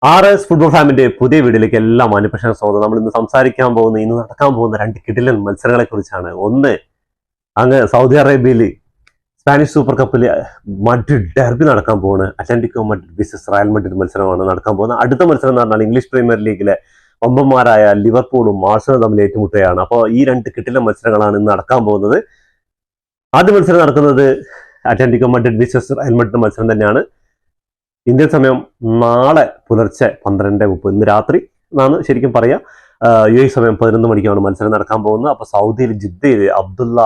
RS football ഫാമിന്റെ പുതിയ വീഡിയോയിലേക്ക് എല്ലാ മാന്യപ്രേക്ഷകർക്കും സ്വാഗതം. നമ്മൾ ഇന്ന് സംസാരിക്കാൻ പോകുന്ന ഇന്ന് നടക്കാൻ പോകുന്ന രണ്ട് കിടിലൻ മത്സരങ്ങളെ കുറിച്ചാണ്. ഒന്ന്, അങ്ങ് സൗദി അറേബ്യയിൽ സ്പാനിഷ് സൂപ്പർ കപ്പിൽ മഡ്രിഡ് ഡെർബി നടക്കാൻ പോകുന്നത്. Atletico Madrid visas Real Madrid മത്സരമാണ് നടക്കാൻ പോകുന്നത്. അടുത്ത മത്സരം എന്ന് പറഞ്ഞാൽ ഇംഗ്ലീഷ് പ്രീമിയർ ലീഗിലെ വമ്പന്മാരായ ലിവർപൂളും ആഴ്സണലും തമ്മിൽ ഏറ്റുമുട്ടുകയാണ്. അപ്പോൾ ഈ രണ്ട് കിടിലൻ മത്സരങ്ങളാണ് ഇന്ന് നടക്കാൻ പോകുന്നത്. ആദ്യ മത്സരം നടക്കുന്നത് Atletico Madrid visas Real Madrid മത്സരം തന്നെയാണ്. ഇന്ത്യൻ സമയം നാളെ പുലർച്ചെ 12:30, ഇന്ന് രാത്രി എന്നാണ് ശരിക്കും പറയാ. UAE സമയം 11 മണിക്കാണ് മത്സരം നടക്കാൻ പോകുന്നത്. അപ്പൊ സൗദിയിൽ ജിദ്ദയിൽ അബ്ദുള്ള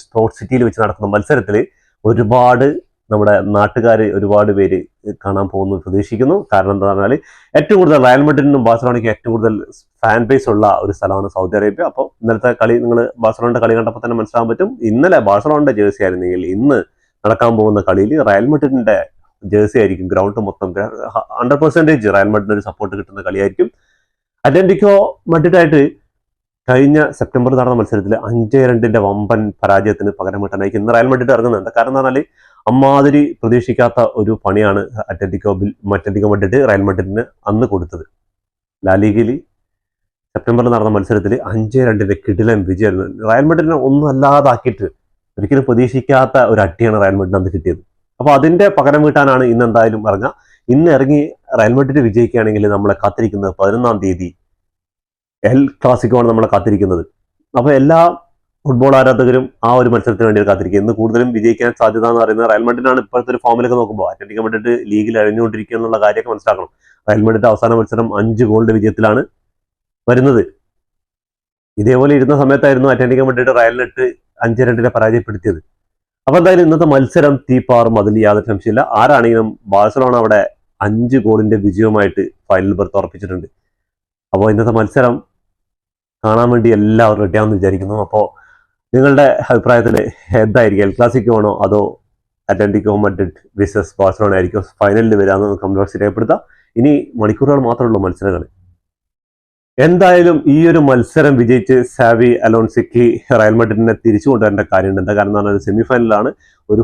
സ്പോർട്സ് സിറ്റിയിൽ വെച്ച് നടക്കുന്ന മത്സരത്തിൽ ഒരുപാട് നമ്മുടെ നാട്ടുകാർ ഒരുപാട് പേര് കാണാൻ പോകുന്നു പ്രതീക്ഷിക്കുന്നു. കാരണം എന്താ പറഞ്ഞാൽ ഏറ്റവും കൂടുതൽ റയൽ മഡ്രിഡിനും ബാഴ്സലോണയ്ക്കും ഏറ്റവും കൂടുതൽ ഫാൻ ബേസ് ഉള്ള ഒരു സ്ഥലമാണ് സൗദി അറേബ്യ. അപ്പോൾ ഇന്നലത്തെ കളി നിങ്ങൾ ബാഴ്സലോണയുടെ കളി കണ്ടപ്പോൾ തന്നെ മനസ്സിലാക്കാൻ പറ്റും. ഇന്നലെ ബാഴ്സലോണയുടെ ജേഴ്സി ആയിരുന്നെങ്കിൽ ഇന്ന് നടക്കാൻ പോകുന്ന കളിയിൽ റയൽ മഡ്രിഡിന്റെ ജേഴ്സി ആയിരിക്കും. ഗ്രൗണ്ട് മൊത്തം 100% റയൽ മഡ്രിഡിന് ഒരു സപ്പോർട്ട് കിട്ടുന്ന കളിയായിരിക്കും. അത്ലറ്റിക്കോ മഡ്രിഡായിട്ട് കഴിഞ്ഞ സെപ്റ്റംബർ നടന്ന മത്സരത്തിൽ 5-2 വമ്പൻ പരാജയത്തിന് പകരം വീട്ടാനായിരിക്കും ഇന്ന് റയൽ മഡ്രിഡ് ഇറങ്ങുന്നുണ്ട്. കാരണം എന്താ പറഞ്ഞാൽ അമ്മാതിരി പ്രതീക്ഷിക്കാത്ത ഒരു പണിയാണ് അത്ലറ്റിക്കോ മഡ്രിഡ് റയൽ മഡ്രിഡിന് അന്ന് കൊടുത്തത്. ലാലീഗയിൽ സെപ്റ്റംബറിൽ നടന്ന മത്സരത്തിൽ 5-2 കിടിലൻ വിജയമായിരുന്നു. റയൽ മഡ്രിഡിനെ ഒന്നും അല്ലാതാക്കിയിട്ട് ഒരിക്കലും പ്രതീക്ഷിക്കാത്ത ഒരു അട്ടിയാണ് റയൽ മഡ്രിഡിന് അന്ന് കിട്ടിയത്. അപ്പൊ അതിന്റെ പകരം വീട്ടാനാണ് ഇന്ന് എന്തായാലും ഇറങ്ങുക. ഇന്ന് ഇറങ്ങി റയൽ മഡ്രിഡ് വിജയിക്കുകയാണെങ്കിൽ നമ്മളെ കാത്തിരിക്കുന്നത് 11-ാം തീയതി എൽ ക്ലാസിക്കോ ആണ് നമ്മളെ കാത്തിരിക്കുന്നത്. അപ്പൊ എല്ലാ ഫുട്ബോൾ ആരാധകരും ആ ഒരു മത്സരത്തിന് വേണ്ടി കാത്തിരിക്കുക. ഇന്ന് കൂടുതലും വിജയിക്കാൻ സാധ്യത എന്ന് പറയുന്നത് റയൽ മഡ്രിഡാണ്. ഇപ്പോഴത്തെ ഒരു ഫോമിലൊക്കെ നോക്കുമ്പോൾ അത്ലറ്റിക്കോ മഡ്രിഡ് ലീഗിൽ അഴിഞ്ഞുകൊണ്ടിരിക്കുക എന്നുള്ള കാര്യമൊക്കെ മനസ്സിലാക്കണം. റയൽ മഡ്രിഡ് അവസാന മത്സരം 5 ഗോളിന്റെ വിജയത്തിലാണ് വരുന്നത്. ഇതേപോലെ ഇരുന്ന സമയത്തായിരുന്നു അത്ലറ്റിക്കോ മഡ്രിഡ് റയലിനിട്ട് 5-2 പരാജയപ്പെടുത്തിയത്. അപ്പൊ എന്തായാലും ഇന്നത്തെ മത്സരം തീപ്പാറും, അതിൽ യാതൊരു സംശയമില്ല. ആരാണെങ്കിലും ബാഴ്സലോണ അവിടെ 5 ഗോളിന്റെ വിജയവുമായിട്ട് ഫൈനൽ ബർത്ത് ഉറപ്പിച്ചിട്ടുണ്ട്. അപ്പോൾ ഇന്നത്തെ മത്സരം കാണാൻ വേണ്ടി എല്ലാവരും റെഡിയാണെന്ന് വിചാരിക്കുന്നു. അപ്പോൾ നിങ്ങളുടെ അഭിപ്രായത്തിൽ എന്തായിരിക്കും, എൽ ക്ലാസിക്കോ ആണോ അതോ അത്ലറ്റിക്കോ മഡ്രിഡ് വിസസ് ബാഴ്സലോണ ആയിരിക്കും ഫൈനലിൽ വരാമെന്ന് കമന്റ് ബോക്സിൽ രേഖപ്പെടുത്താം. ഇനി മണിക്കൂറുകൾ മാത്രമേ ഉള്ളൂ മത്സരങ്ങൾ. എന്തായാലും ഈ ഒരു മത്സരം വിജയിച്ച് സാവി അലോൺസിക്ക് റയൽ മഡ്രിഡിനെ തിരിച്ചു കൊണ്ടുവരേണ്ട കാര്യമുണ്ട്. എന്താ കാരണം എന്ന് പറഞ്ഞാൽ സെമി ഫൈനലാണ്. ഒരു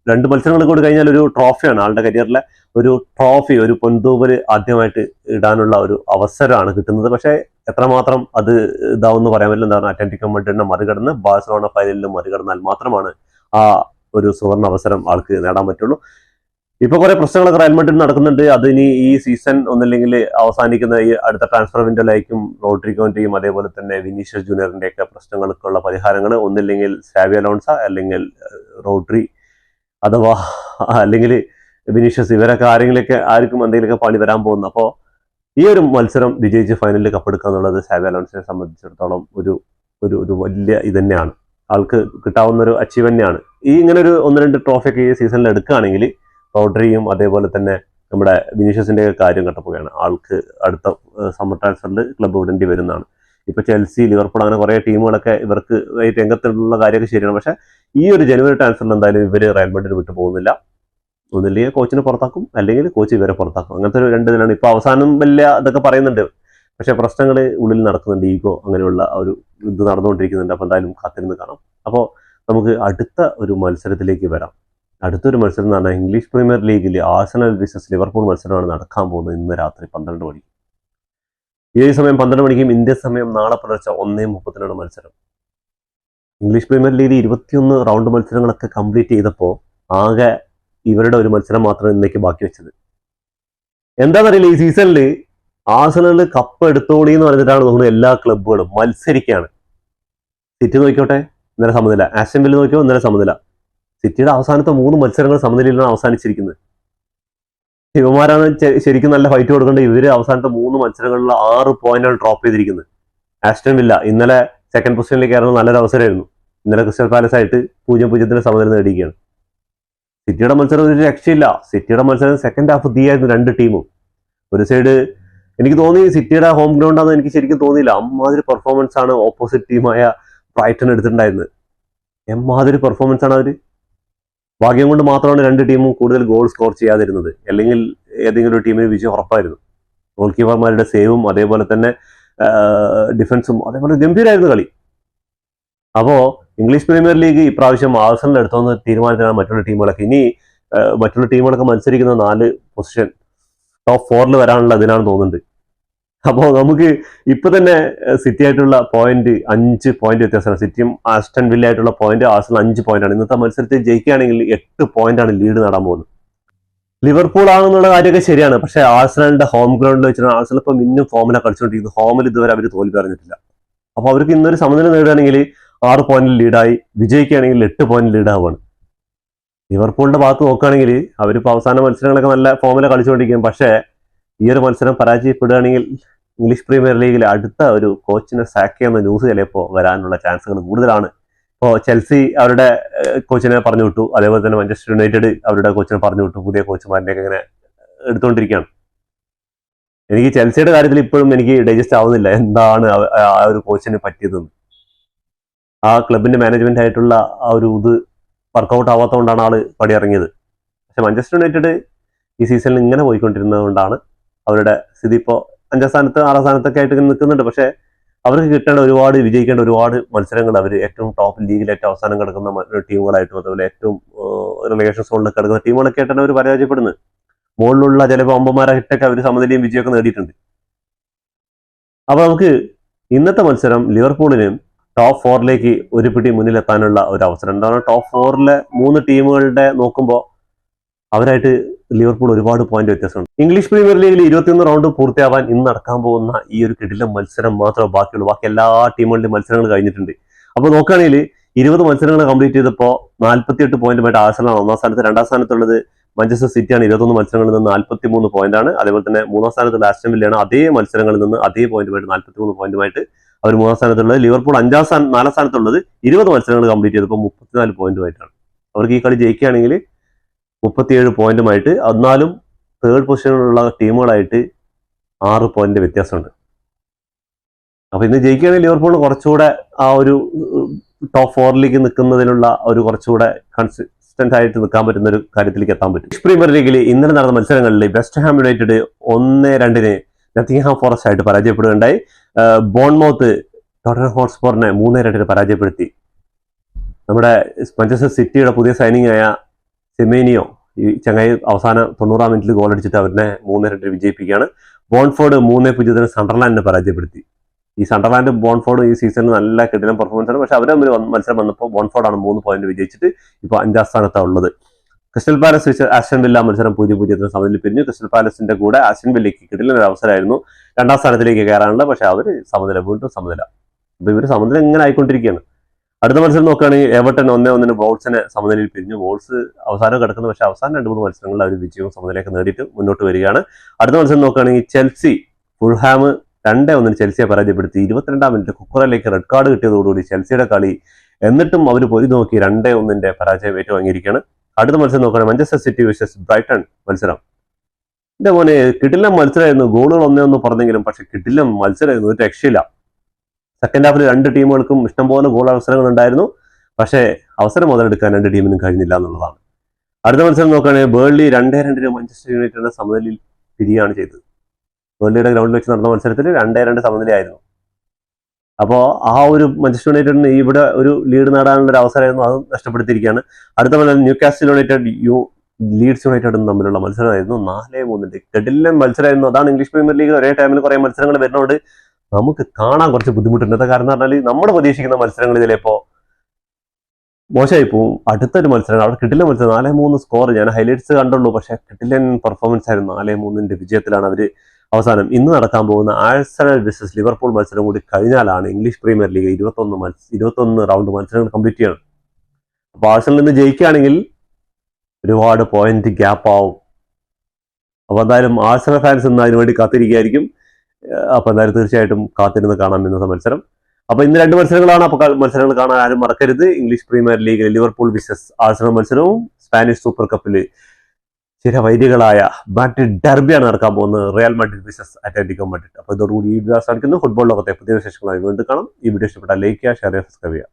2 മത്സരങ്ങൾ കൂടി കഴിഞ്ഞാൽ ഒരു ട്രോഫിയാണ്, ആളുടെ കരിയറിലെ ഒരു ട്രോഫി, ഒരു പൊൻതൂവല് ആദ്യമായിട്ട് ഇടാനുള്ള ഒരു അവസരമാണ് കിട്ടുന്നത്. പക്ഷേ എത്രമാത്രം അത് ഇതാവെന്ന് പറയാൻ പറ്റില്ല. എന്താ പറഞ്ഞാൽ അത്ലറ്റിക്കോ മഡ്രിഡിനെ മറികടന്ന് ബാഴ്സലോണ ഫൈനലിൽ മറികടന്നാൽ മാത്രമാണ് ആ ഒരു സുവർണ അവസരം ആൾക്ക് നേടാൻ പറ്റുള്ളൂ. ഇപ്പൊ കുറെ പ്രശ്നങ്ങളൊക്കെ റയൽ മഡ്രിഡ് നടക്കുന്നുണ്ട്. അതിനി ഈ സീസൺ ഒന്നില്ലെങ്കിൽ അവസാനിക്കുന്ന ഈ അടുത്ത ട്രാൻസ്ഫർ വിൻഡോയിലായിരിക്കും റോഡ്രിഗോന്റെയും അതേപോലെ തന്നെ വിനീഷ്യസ് ജൂനിയറിന്റെ ഒക്കെ പ്രശ്നങ്ങൾക്കുള്ള പരിഹാരങ്ങൾ. ഒന്നില്ലെങ്കിൽ സാവി അലോൺസ, അല്ലെങ്കിൽ റോഡ്രി, അഥവാ അല്ലെങ്കിൽ വിനീഷ്യസ്, ഇവരൊക്കെ ആർക്കും എന്തെങ്കിലുമൊക്കെ പണി വരാൻ പോകുന്നു. അപ്പോൾ ഈ ഒരു മത്സരം വിജയിച്ച് ഫൈനലിൽ കപ്പെടുക്കുക എന്നുള്ളത് സാവി അലോൺസിനെ സംബന്ധിച്ചിടത്തോളം ഒരു ഒരു ഒരു വലിയ ഇത് തന്നെയാണ്. ആൾക്ക് കിട്ടാവുന്ന ഒരു അച്ചീവ് തന്നെയാണ്. ഈ ഇങ്ങനെ ഒരു 1-2 ട്രോഫിയൊക്കെ ഈ സീസണിൽ എടുക്കുകയാണെങ്കിൽ റോഡ്രിയും അതേപോലെ തന്നെ നമ്മുടെ വിനീഷ്യസിന്റെ കാര്യം കട്ടപ്പോഴാണ് ആൾക്ക് അടുത്ത സമ്മർ ട്രാൻസ്ഫറിൽ ക്ലബ്ബ് വിടേണ്ടി വരുന്നതാണ്. ഇപ്പൊ ചെൽസി, ലിവർപൂൾ അങ്ങനെ കുറെ ടീമുകളൊക്കെ ഇവർക്ക് രംഗത്തുള്ള കാര്യമൊക്കെ ശരിയാണ്. പക്ഷെ ഈ ഒരു ജനുവരി ട്രാൻസ്ഫറിൽ എന്തായാലും ഇവര് റയൽ മഡ്രിഡ് വിട്ടു പോകുന്നില്ല. ഒന്നില്ലെങ്കിൽ കോച്ചിനെ പുറത്താക്കും, അല്ലെങ്കിൽ കോച്ച് ഇവരെ പുറത്താക്കും. അങ്ങനത്തെ ഒരു 2 ഇതിലാണ് ഇപ്പൊ അവസാനം വലിയ ഇതൊക്കെ പറയുന്നുണ്ട്. പക്ഷെ പ്രശ്നങ്ങൾ ഉള്ളിൽ നടക്കുന്നുണ്ട്, ഈഗോ അങ്ങനെയുള്ള ഒരു ഇത് നടന്നുകൊണ്ടിരിക്കുന്നുണ്ട്. അപ്പൊ എന്തായാലും കാത്തിരുന്ന് കാണാം. അപ്പോൾ നമുക്ക് അടുത്ത ഒരു മത്സരത്തിലേക്ക് വരാം. അടുത്തൊരു മത്സരം എന്ന് പറഞ്ഞാൽ ഇംഗ്ലീഷ് പ്രീമിയർ ലീഗിൽ ആഴ്സണൽ വിസസ് ലിവർപൂൾ മത്സരമാണ് നടക്കാൻ പോകുന്നത് ഇന്ന് രാത്രി 12 മണിക്ക്. ഈ സമയം 12 മണിക്കും ഇന്ത്യൻ സമയം നാളെ പുലർച്ചെ 1:30 മത്സരം. ഇംഗ്ലീഷ് പ്രീമിയർ ലീഗിൽ 21 റൗണ്ട് മത്സരങ്ങളൊക്കെ കംപ്ലീറ്റ് ചെയ്തപ്പോൾ ആകെ ഇവരുടെ ഒരു മത്സരം മാത്രം ഇന്നേക്ക് ബാക്കി വെച്ചത്. എന്താണെന്നറിയില്ല, ഈ സീസണിൽ ആഴ്സണൽ കപ്പ് എടുത്തോളി എന്ന് പറഞ്ഞിട്ടാണ് തോന്നുന്നത് എല്ലാ ക്ലബ്ബുകളും മത്സരിക്കുകയാണ്. സിറ്റി നോക്കിക്കോട്ടെ, ഇന്നലെ സമനില. ആസ്റ്റൺ വില്ല നോക്കിയോ, ഇന്നലെ സമനില. സിറ്റിയുടെ അവസാനത്തെ 3 മത്സരങ്ങൾ സമനിലയിലാണ് അവസാനിച്ചിരിക്കുന്നത്. ഇവന്മാരാണ് ശരിക്കും നല്ല ഫൈറ്റ് കൊടുക്കേണ്ടത്. ഇവര് അവസാനത്തെ 3 മത്സരങ്ങളിൽ 6 പോയിന്റാണ് ഡ്രോപ്പ് ചെയ്തിരിക്കുന്നത്. ആസ്റ്റൺ വില്ല ഇന്നലെ സെക്കൻഡ് പൊസിഷനിലേക്ക് കയറുന്നത് നല്ലൊരു അവസരമായിരുന്നു. ഇന്നലെ ക്രിസ്റ്റൽ പാലസ് ആയിട്ട് 0-0 സമനില നേടിയിരിക്കുകയാണ്. സിറ്റിയുടെ മത്സരം ഒരു രക്ഷയില്ല. സിറ്റിയുടെ മത്സരം സെക്കൻഡ് ഹാഫ് തീയായിരുന്നു 2 ടീമും. ഒരു സൈഡ് എനിക്ക് തോന്നി സിറ്റിയുടെ ഹോം ഗ്രൗണ്ടാണെന്ന് എനിക്ക് ശരിക്കും തോന്നിയില്ല. അമ്മാതിരി പെർഫോമൻസ് ആണ് ഓപ്പോസിറ്റ് ടീമായ ബ്രൈറ്റൺ എടുത്തിട്ടുണ്ടായിരുന്നത്. എമ്മാതിരി പെർഫോമൻസ് ആണ് അവര്. ഭാഗ്യം കൊണ്ട് മാത്രമാണ് 2 ടീമും കൂടുതൽ ഗോൾ സ്കോർ ചെയ്യാതിരുന്നത്. അല്ലെങ്കിൽ ഏതെങ്കിലും ഒരു ടീമിന് വിജയം ഉറപ്പായിരുന്നു. ഗോൾ കീപ്പർമാരുടെ സേവും അതേപോലെ തന്നെ ഡിഫൻസും അതേപോലെ ഗംഭീരമായിരുന്നു കളി. അപ്പോൾ ഇംഗ്ലീഷ് പ്രീമിയർ ലീഗ് ഇപ്രാവശ്യം ആഴ്സണൽ എടുത്തോന്ന് തീരുമാനത്തിലാണ് മറ്റുള്ള ടീമുകളൊക്കെ. ഇനി മറ്റുള്ള ടീമുകളൊക്കെ മത്സരിക്കുന്ന 4 പൊസിഷൻ ടോപ്പ് 4 വരാനുള്ള ഇതിനാണ് തോന്നുന്നുണ്ട്. അപ്പോൾ നമുക്ക് ഇപ്പൊ തന്നെ സിറ്റി ആയിട്ടുള്ള 5 പോയിന്റ് വ്യത്യാസമാണ്. സിറ്റിയും ആസ്റ്റൺ വില്ല ആയിട്ടുള്ള പോയിന്റ് ആഴ്സണൽ 5 പോയിന്റാണ്. ഇന്നത്തെ മത്സരത്തിൽ ജയിക്കുകയാണെങ്കിൽ 8 പോയിന്റാണ് ലീഡ് നേടാൻ പോകുന്നത്. ലിവർപൂൾ ആണെന്നുള്ള കാര്യമൊക്കെ ശരിയാണ്, പക്ഷേ ആഴ്സണലിന്റെ ഹോം ഗ്രൗണ്ടിൽ വെച്ചിട്ട് ആഴ്സണൽ ഇപ്പം ഇന്നും ഫോമിലാണ് കളിച്ചുകൊണ്ടിരിക്കുന്നത്. ഹോമിൽ ഇതുവരെ അവർ തോൽവി അറിഞ്ഞിട്ടില്ല. അപ്പൊ അവർക്ക് ഇന്നൊരു സമനില നേടുകയാണെങ്കിൽ 6 പോയിന്റിൽ ലീഡായി, വിജയിക്കുകയാണെങ്കിൽ 8 പോയിന്റ് ലീഡാവുകയാണ്. ലിവർപൂളിന്റെ ഭാഗത്ത് നോക്കുകയാണെങ്കിൽ അവരിപ്പോൾ അവസാന മത്സരങ്ങളൊക്കെ നല്ല ഫോമിലാണ് കളിച്ചുകൊണ്ടിരിക്കും. പക്ഷേ ഈ ഒരു മത്സരം പരാജയപ്പെടുകയാണെങ്കിൽ ഇംഗ്ലീഷ് പ്രീമിയർ ലീഗിൽ അടുത്ത ഒരു കോച്ചിനെ സാക്ക് ചെയ്യുന്ന ന്യൂസ് ചിലപ്പോൾ വരാനുള്ള ചാൻസുകൾ കൂടുതലാണ്. ഇപ്പോൾ ചെൽസി അവരുടെ കോച്ചിനെ പറഞ്ഞു വിട്ടു, അതേപോലെ തന്നെ മാഞ്ചസ്റ്റർ യുണൈറ്റഡ് അവരുടെ കോച്ചിനെ പറഞ്ഞു വിട്ടു. പുതിയ കോച്ചുമാരിനെയൊക്കെ ഇങ്ങനെ എടുത്തുകൊണ്ടിരിക്കുകയാണ്. എനിക്ക് ചെൽസിയുടെ കാര്യത്തിൽ ഇപ്പോഴും എനിക്ക് ഡൈജസ്റ്റ് ആവുന്നില്ല എന്താണ് ആ ഒരു കോച്ചിന് പറ്റിയതെന്ന്. ആ ക്ലബിന്റെ മാനേജ്മെന്റ് ആയിട്ടുള്ള ആ ഒരു ഇത് വർക്കൗട്ട് ആവാത്തതുകൊണ്ടാണ് ആള് പടിയിറങ്ങിയത്. പക്ഷെ മാഞ്ചസ്റ്റർ യുണൈറ്റഡ് ഈ സീസണിൽ ഇങ്ങനെ പോയിക്കൊണ്ടിരുന്നത് കൊണ്ടാണ് അവരുടെ സ്ഥിതി ഇപ്പോൾ 5ാം സ്ഥാനത്ത് 6ാം സ്ഥാനത്തൊക്കെ ആയിട്ട് നിൽക്കുന്നുണ്ട്. പക്ഷേ അവർക്ക് കിട്ടേണ്ട ഒരുപാട്, വിജയിക്കേണ്ട ഒരുപാട് മത്സരങ്ങൾ അവർ ഏറ്റവും ടോപ്പ് ലീഗിൽ ഏറ്റവും അവസാനം കിടക്കുന്ന ടീമുകളായിട്ടും അതുപോലെ ഏറ്റവും റിലേഷൻ സോണിൽ കിടക്കുന്ന ടീമുകളൊക്കെ ആയിട്ടാണ് അവർ പരാജയപ്പെടുന്നത്. മുകളിലുള്ള ചിലപ്പോൾ അമ്പന്മാരായിട്ടൊക്കെ അവർ സമനിലയും വിജയമൊക്കെ നേടിയിട്ടുണ്ട്. അപ്പൊ നമുക്ക് ഇന്നത്തെ മത്സരം ലിവർപൂളിന് ടോപ്പ് 4ലേക്ക് ഒരു പിടി മുന്നിലെത്താനുള്ള ഒരു അവസരം. എന്താണ്, ടോപ്പ് 4ലെ 3 ടീമുകളുടെ നോക്കുമ്പോൾ അവരായിട്ട് ലിവർപൂൾ ഒരുപാട് പോയിന്റ് വ്യത്യാസമുണ്ട്. ഇംഗ്ലീഷ് പ്രീമിയർ ലീഗിൽ 21 റൗണ്ട് പൂർത്തിയാവാൻ ഇന്ന് നടക്കാൻ പോകുന്ന ഈ ഒരു കിടിലൻ മത്സരം മാത്രമേ ബാക്കിയുള്ളൂ. ബാക്കി എല്ലാ ടീമുകളുടെയും മത്സരങ്ങൾ കഴിഞ്ഞിട്ടുണ്ട്. അപ്പോൾ നോക്കുകയാണെങ്കിൽ 20 മത്സരങ്ങൾ കംപ്ലീറ്റ് ചെയ്തപ്പോൾ 48 പോയിന്റുമായിട്ട് ആഴ്സണലാണ് 1ാം സ്ഥാനത്ത്. 2ാം സ്ഥാനത്തുള്ളത് മാഞ്ചസ്റ്റർ സിറ്റിയാണ്. 21 മത്സരങ്ങളിൽ നിന്ന് 43 പോയിന്റാണ്. അതേപോലെ തന്നെ 3ാം സ്ഥാനത്തുള്ള ആസ്റ്റൺ വില്ലയാണ്. അതേ മത്സരങ്ങളിൽ നിന്ന് അതേ പോയിന്റുമായിട്ട് 43 പോയിന്റുമായിട്ട് അവർ 3ാം സ്ഥാനത്തുള്ളത്. ലിവർപൂൾ 4ാം സ്ഥാനത്തുള്ളത് 20 മത്സരങ്ങൾ കംപ്ലീറ്റ് ചെയ്തപ്പോൾ 34 പോയിന്റുമായിട്ടാണ്. അവർക്ക് ഈ കളി ജയിക്കുകയാണെങ്കിൽ 37 പോയിന്റുമായിട്ട്, എന്നാലും 3rd പൊസിഷനിലുള്ള ടീമുകളായിട്ട് 6 പോയിന്റ് വ്യത്യാസമുണ്ട്. അപ്പൊ ഇന്ന് ജയിക്കുകയാണെങ്കിൽ ലിവർപൂൾ കുറച്ചുകൂടെ ആ ഒരു ടോപ്പ് 4ലേക്ക് നിൽക്കുന്നതിനുള്ള ഒരു കുറച്ചുകൂടെ കൺസിസ്റ്റന്റ് ആയിട്ട് നിൽക്കാൻ പറ്റുന്ന ഒരു കാര്യത്തിലേക്ക് എത്താൻ പറ്റും. പ്രീമിയർ ലീഗിൽ ഇന്നലെ നടന്ന മത്സരങ്ങളിൽ വെസ്റ്റ് ഹാം യുണൈറ്റഡ് 1-2 നത്തിങ്ഹാം ഫോറസ്റ്റ് ആയിട്ട് പരാജയപ്പെടുകയുണ്ടായി. ബോൺമൗത്ത് ടോട്ടൻഹാം ഹോട്ട്സ്പറിനെ 3-2 പരാജയപ്പെടുത്തി. നമ്മുടെ മാഞ്ചസ്റ്റർ സിറ്റിയുടെ പുതിയ സൈനിങ് ആയ സെമേനിയോ ഈ ചങ്ങായി അവസാന 90ാം മിനിറ്റിൽ ഗോൾ അടിച്ചിട്ട് അവരെ 3-2 വിജയിപ്പിക്കുകയാണ്. ബോൺഫോർഡ് 3-0 സണ്ടർലാൻഡിനെ പരാജയപ്പെടുത്തി. ഈ സണ്ടർലാൻഡ് ബോൺഫോർഡ് ഈ സീസണിൽ നല്ല കിടിലൻ പെർഫോമൻസ് ആണ്. പക്ഷെ അവർ തമ്മിൽ മത്സരം വന്നപ്പോൾ ബോൺഫോർഡാണ് 3 പോയിന്റ് വിജയിച്ചിട്ട് ഇപ്പോൾ 5ാം സ്ഥാനത്താണ് ഉള്ളത്. ക്രിസ്റ്റൽ പാലസ് ആസ്റ്റൺ വില്ല മത്സരം 0-0 സമനിലയിൽ പിരിഞ്ഞു. ക്രിസ്റ്റൽ പാലസിന്റെ കൂടെ ആസ്റ്റൺ വില്ലയ്ക്ക് കിടിലൻ ഒരു അവസരമായിരുന്നു 2ാം സ്ഥാനത്തിലേക്ക് കയറാനുള്ളത്. പക്ഷെ അവർ വീണ്ടും സമനില. അപ്പൊ ഇവർ സമനില ഇങ്ങനെ ആയിക്കൊണ്ടിരിക്കുകയാണ്. അടുത്ത മത്സരം നോക്കുകയാണെങ്കിൽ എവർട്ടൺ 1-1 വോൾസിനെ സമനിലയിൽ പിരിഞ്ഞു. വോൾസ് അവസാനം കിടക്കുന്നു, പക്ഷേ അവസാനം 2-3 മത്സരങ്ങളിൽ അവർ വിജയവും സമനിലയൊക്കെ നേടിയിട്ട് മുന്നോട്ട് വരികയാണ്. അടുത്ത മത്സരം നോക്കുകയാണെങ്കിൽ ചെൽസി ഫുൾഹാം 2-1 ചെൽസിയെ പരാജയപ്പെടുത്തി. 22ാം മിനിറ്റ് കുക്കറയിലേക്ക് റെഡ് കാർഡ് കിട്ടിയതോടുകൂടി ചെൽസിയുടെ കളി എന്നിട്ടും അവർ പോയി നോക്കി 2-1 പരാജയം ഏറ്റുവാങ്ങിയിരിക്കുകയാണ്. അടുത്ത മത്സരം നോക്കുകയാണെങ്കിൽ മാഞ്ചസ്റ്റർ സിറ്റി വേഴ്സസ് ബ്രൈറ്റൺ മത്സരം. എന്റെ മോനെ കിടിലൻ മത്സരമായിരുന്നു. ഗോളുകൾ 1-1 പറഞ്ഞെങ്കിലും പക്ഷെ കിടിലൻ മത്സരമായിരുന്നു, ഒരു രക്ഷയില്ല. സെക്കൻഡ് ഹാഫിൽ 2 ടീമുകൾക്കും ഇഷ്ടംപോലെ ഗോൾ അവസരങ്ങൾ ഉണ്ടായിരുന്നു. പക്ഷേ അവസരം മുതലെടുക്കാൻ 2 ടീമിനും കഴിഞ്ഞില്ല എന്നുള്ളതാണ്. അടുത്ത മത്സരം നോക്കുകയാണെങ്കിൽ ബേർലി 2-2 മാഞ്ചസ്റ്റർ യുണൈറ്റഡിന്റെ സമനിലയിൽ പിരിയാണ് ചെയ്തത്. ബേർലിയുടെ ഗ്രൗണ്ടിൽ വെച്ച് നടന്ന മത്സരത്തിൽ 2-2 സമനിലയായിരുന്നു. അപ്പോൾ ആ ഒരു മാഞ്ചസ്റ്റർ യുണൈറ്റഡിന് ഇവിടെ ഒരു ലീഡ് നേടാനുള്ള ഒരു അവസരമായിരുന്നു, അത് നഷ്ടപ്പെടുത്തിയിരിക്കുകയാണ്. അടുത്ത മത്സരം ന്യൂകാസിൽ യുണൈറ്റഡ് ലീഡ്സ് യുണൈറ്റഡും തമ്മിലുള്ള മത്സരമായിരുന്നു. 4-3 കിടിലൻ മത്സരമായിരുന്നു. അതാണ് ഇംഗ്ലീഷ് പ്രീമിയർ ലീഗ് ഒരേ ടൈമിൽ കുറെ മത്സരങ്ങൾ വരുന്നതുകൊണ്ട് നമുക്ക് കാണാൻ കുറച്ച് ബുദ്ധിമുട്ടുണ്ട്. കാരണം എന്ന് പറഞ്ഞാൽ നമ്മൾ പ്രതീക്ഷിക്കുന്ന മത്സരങ്ങൾ ചിലപ്പോൾ മോശമായി പോവും. അടുത്തൊരു മത്സരം അവിടെ കിടിലൻ മത്സരം 4-3 സ്കോർ ഞാൻ ഹൈലൈറ്റ്സ് കണ്ടുള്ളൂ. പക്ഷെ കിടിലൻ പെർഫോമൻസ് ആയിരുന്നു. 4-3 വിജയത്തിലാണ് അവർ അവസാനം. ഇന്ന് നടക്കാൻ പോകുന്ന ആഴ്സണൽ വേഴ്സസ് ലിവർപൂൾ മത്സരം കൂടി കഴിഞ്ഞാലാണ് ഇംഗ്ലീഷ് പ്രീമിയർ ലീഗ് 21 റൗണ്ട് മത്സരങ്ങൾ കംപ്ലീറ്റ് ചെയ്യണം. അപ്പോൾ ആഴ്സണലിൽ നിന്ന് ജയിക്കുകയാണെങ്കിൽ ഒരുപാട് പോയിന്റ് ഗ്യാപ്പ് ആവും. അപ്പോൾ എന്തായാലും ആഴ്സണൽ ഫാൻസ് ഇന്ന് അതിനുവേണ്ടി കാത്തിരിക്കുകയായിരിക്കും. അപ്പൊ എന്തായാലും തീർച്ചയായിട്ടും കാത്തിരുന്ന് കാണാം ഇന്നത്തെ മത്സരം. അപ്പൊ ഇന്ന് 2 മത്സരങ്ങളാണ്. അപ്പൊ മത്സരങ്ങൾ കാണാൻ ആരും മറക്കരുത്. ഇംഗ്ലീഷ് പ്രീമിയർ ലീഗിൽ ലിവർപൂൾ വിസസ് ആഴ്സണൽ മത്സരവും സ്പാനിഷ് സൂപ്പർ കപ്പിൽ ചിരവൈരികളായ മാഡ്രിഡ് ഡെർബിയാണ് നടക്കാൻ പോകുന്നത്. Real Madrid visas Atletico Madrid. അപ്പൊ ഇതോടുകൂടി ഈ വീഡിയോ അവസാനിക്കുന്നു. ഫുട്ബോൾ ലോകത്തെ പുതിയ വിശേഷങ്ങളായി വീണ്ടും കാണാം. ഈ വീഡിയോ ഇഷ്ടപ്പെട്ടാൽ ലൈക്ക് ചെയ്യുക, ഷെയർ ചെയ്യുക, സബ്സ്ക്രൈബ് ചെയ്യുക.